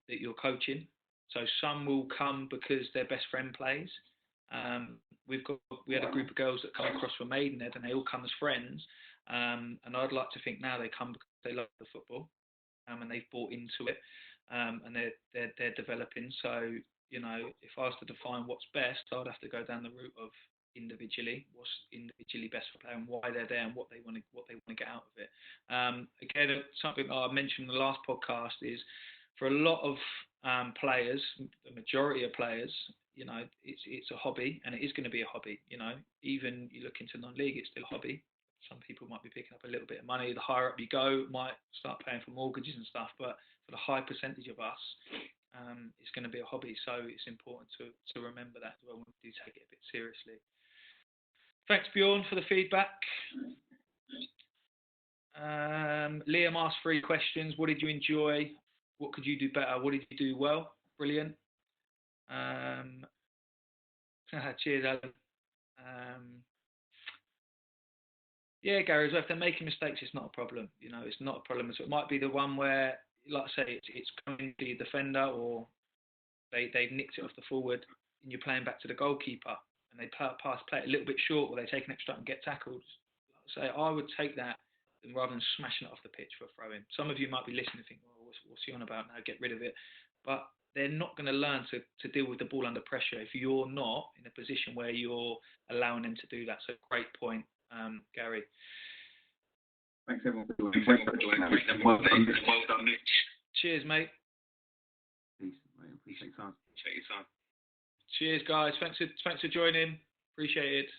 that you're coaching. So some will come because their best friend plays. We had a group of girls that come across from Maidenhead, and they all come as friends. And I'd like to think now they come because they love the football, and they've bought into it, and they're developing. So if I was to define what's best, I'd have to go down the route of what's individually best for player, and why they're there, and what they want to get out of it. Again, something I mentioned in the last podcast is, for a lot of players, the majority of players, it's a hobby, and it is going to be a hobby. Even you look into non-league, it's still a hobby. Some people might be picking up a little bit of money. The higher up you go, might start paying for mortgages and stuff. But for the high percentage of us, it's going to be a hobby. So it's important to remember that as well when we do take it a bit seriously. Thanks, Bjorn, for the feedback. Liam asked 3 questions. What did you enjoy? What could you do better? What did you do well? Brilliant. Cheers, Alan. Yeah, Gary, so if they're making mistakes, it's not a problem. It's not a problem. So it might be the one where, like I say, it's coming to the defender, or they've nicked it off the forward, and you're playing back to the goalkeeper, and they play it a little bit short, or they take an extra and get tackled. So I would take that rather than smashing it off the pitch for a throw-in. Some of you might be listening and think, well, what's he on about now? Get rid of it. But they're not going to learn to deal with the ball under pressure if you're not in a position where you're allowing them to do that. So great point, Gary. Thanks, everyone. Well done, Mitch. Cheers, mate. Decent, mate. Appreciate your time. Cheers, guys. Thanks for joining. Appreciate it.